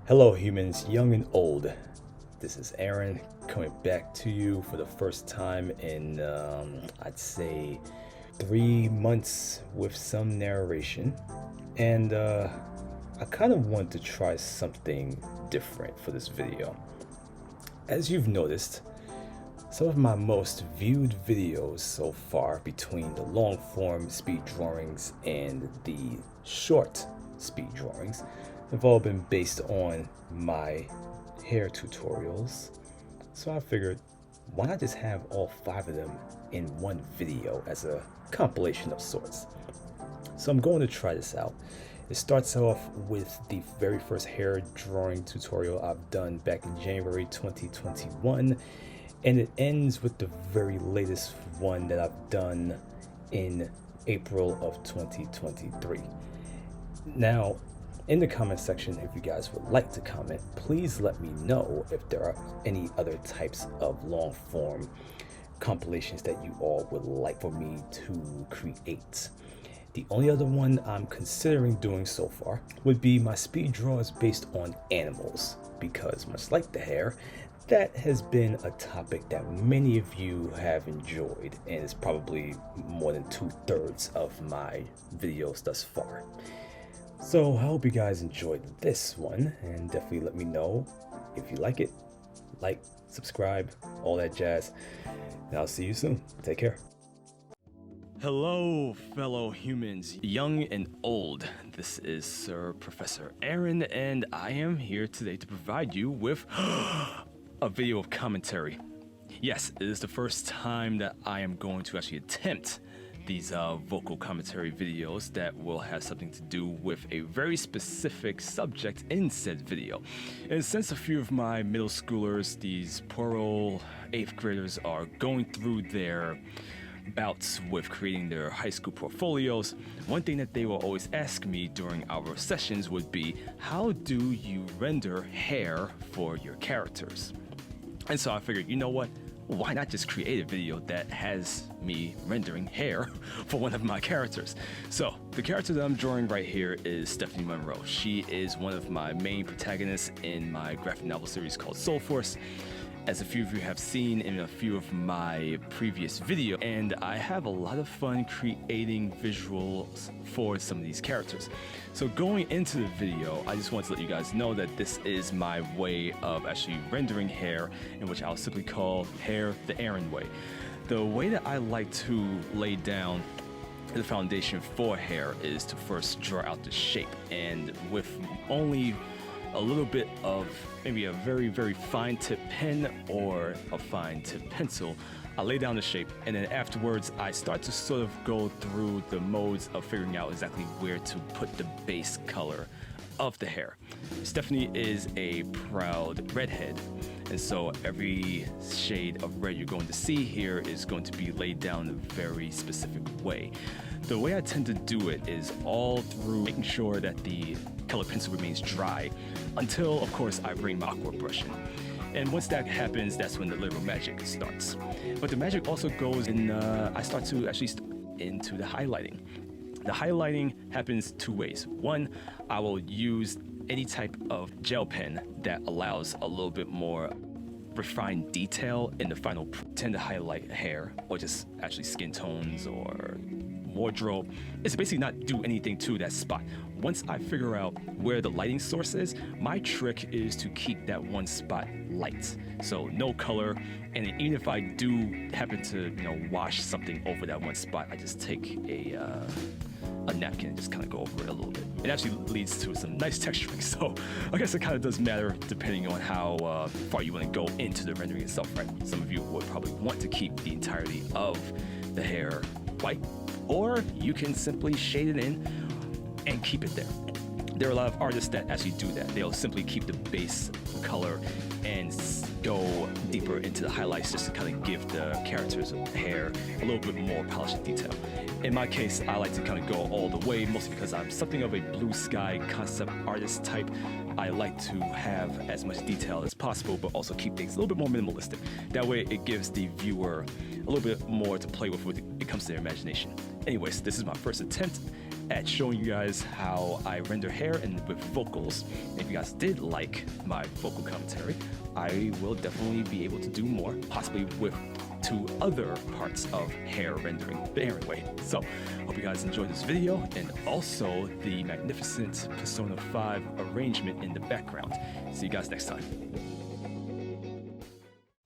Hello humans, young and old. This is Aaron coming back to you for the first time in, I'd say 3 months with some narration. And I kind of want to try something different for this video. As you've noticed, some of my most viewed videos so far between the long form speed drawings and the short speed drawings have all been based on my hair tutorials. So I figured, why not just have all 5 of them in one video as a compilation of sorts. So I'm going to try this out. It starts off with the very first hair drawing tutorial I've done back in January 2021, and it ends with the very latest one that I've done in April of 2023. Now, in the comment section, if you guys would like to comment, please let me know if there are any other types of long form compilations that you all would like for me to create. The only other one I'm considering doing so far would be my speed draws based on animals, because much like the hair, that has been a topic that many of you have enjoyed, and is probably more than 2/3 of my videos thus far. So I hope you guys enjoyed this one, and definitely let me know if you like it. Like, subscribe, all that jazz, and I'll see you soon. Take care. Hello, fellow humans, young and old. This is Sir Professor Aaron, and I am here today to provide you with a video of commentary. Yes, it is the first time that I am going to actually attempt these vocal commentary videos that will have something to do with a very specific subject in said video. And since a few of my middle schoolers, these poor old 8th graders, are going through their bouts with creating their high school portfolios, one thing that they will always ask me during our sessions would be, how do you render hair for your characters? And so I figured, you know what? Why not just create a video that has me rendering hair for one of my characters? So the character that I'm drawing right here is Stephanie Monroe. She is one of my main protagonists in my graphic novel series called Soul Force, as a few of you have seen in a few of my previous videos, and I have a lot of fun creating visuals for some of these characters. So going into the video, I just want to let you guys know that this is my way of actually rendering hair, in which I'll simply call hair the Aaron way. The way that I like to lay down the foundation for hair is to first draw out the shape, and with only a little bit of maybe a very, very fine tip pen or a fine tip pencil, I lay down the shape, and then afterwards I start to sort of go through the modes of figuring out exactly where to put the base color of the hair. Stephanie is a proud redhead, and so every shade of red you're going to see here is going to be laid down in a very specific way. The way I tend to do it is all through making sure that the color pencil remains dry until, of course, I bring my aqua brush in. And once that happens, that's when the little magic starts. But the magic also goes in, I start to actually into the highlighting. The highlighting happens 2 ways. One, I will use any type of gel pen that allows a little bit more refined detail in the final. Tend to highlight hair or just actually skin tones or wardrobe. It's basically not do anything to that spot. Once I figure out where the lighting source is, my trick is to keep that one spot light, so no color. And even if I do happen to, wash something over that one spot, I just take a napkin and just kind of go over it a little bit. It actually leads to some nice texturing, so I guess it kind of does matter depending on how far you want to go into the rendering itself, right? Some of you would probably want to keep the entirety of the hair white, or you can simply shade it in and keep it there. There are a lot of artists that actually do that. They'll simply keep the base color and go deeper into the highlights just to kind of give the character's hair a little bit more polished detail. In my case, I like to kind of go all the way, mostly because I'm something of a blue sky concept artist type. I like to have as much detail as possible, but also keep things a little bit more minimalistic. That way it gives the viewer a little bit more to play with when it comes to their imagination. Anyways, this is my first attempt at showing you guys how I render hair and with vocals. And if you guys did like my vocal commentary, I will definitely be able to do more, possibly with two other parts of hair rendering. But anyway, so hope you guys enjoyed this video and also the magnificent Persona 5 arrangement in the background. See you guys next time.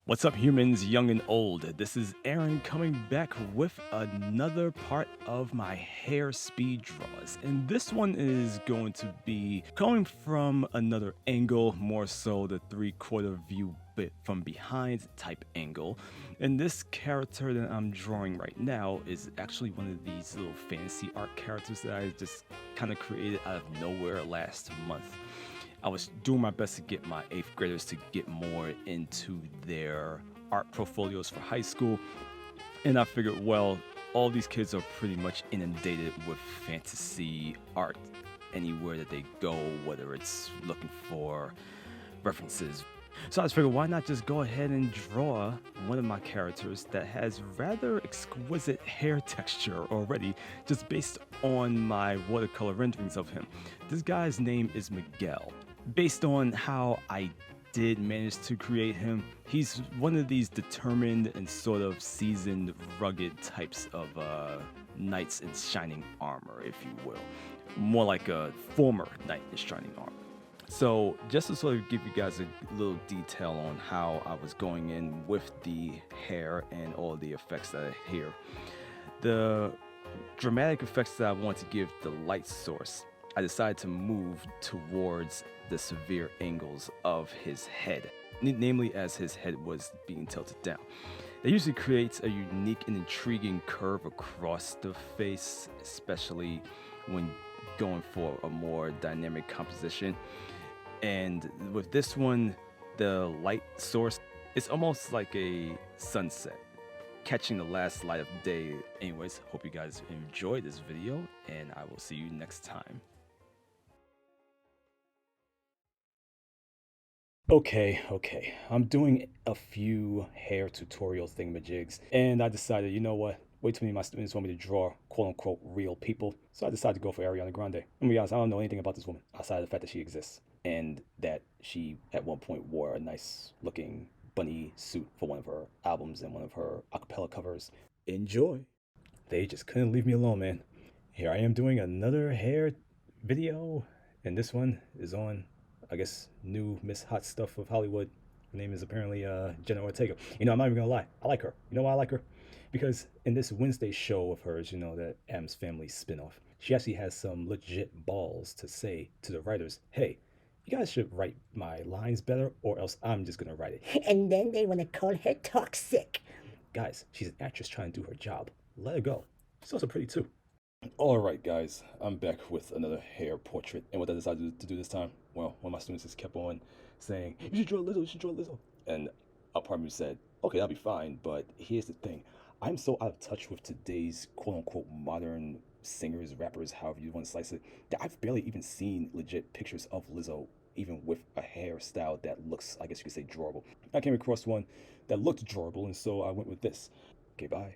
What's up, humans, young and old? This is Aaron coming back with another part of my hair speed draws. And this one is going to be coming from another angle, more so the 3/4 view bit from behind type angle. And this character that I'm drawing right now is actually one of these little fantasy art characters that I just kind of created out of nowhere last month. I was doing my best to get my 8th graders to get more into their art portfolios for high school. And I figured, well, all these kids are pretty much inundated with fantasy art anywhere that they go, whether it's looking for references. So I just figured, why not just go ahead and draw one of my characters that has rather exquisite hair texture already, just based on my watercolor renderings of him. This guy's name is Miguel. Based on how I did manage to create him, he's one of these determined and sort of seasoned, rugged types of knights in shining armor, if you will. More like a former knight in shining armor. So just to sort of give you guys a little detail on how I was going in with the hair and all the effects that I hear. The dramatic effects that I want to give the light source, I decided to move towards the severe angles of his head, namely as his head was being tilted down. That usually creates a unique and intriguing curve across the face, especially when going for a more dynamic composition. And with this one, the light source, it's almost like a sunset, catching the last light of day. Anyways, hope you guys enjoyed this video, and I will see you next time. Okay, I'm doing a few hair tutorial thingamajigs, and I decided, you know what? Way too many of my students want me to draw quote-unquote real people, so I decided to go for Ariana Grande. I'm gonna be honest, I don't know anything about this woman, outside of the fact that she exists, and that she at one point wore a nice-looking bunny suit for one of her albums and one of her a cappella covers. Enjoy! They just couldn't leave me alone, man. Here I am doing another hair video, and this one is on, I guess, new Miss Hot Stuff of Hollywood. Her name is apparently Jenna Ortega. You know, I'm not even gonna lie. I like her. You know why I like her? Because in this Wednesday show of hers, you know, that Addams Family spinoff, she actually has some legit balls to say to the writers, hey, you guys should write my lines better or else I'm just gonna write it. And then they want to call her toxic. Guys, she's an actress trying to do her job. Let her go. She's also pretty too. Alright guys, I'm back with another hair portrait, and what I decided to do this time, well, one of my students just kept on saying, you should draw Lizzo, you should draw Lizzo. And a part of me said, okay, that'll be fine, but here's the thing. I'm so out of touch with today's quote-unquote modern singers, rappers, however you want to slice it, that I've barely even seen legit pictures of Lizzo, even with a hairstyle that looks, I guess you could say, drawable. I came across one that looked drawable, and so I went with this. Okay, bye.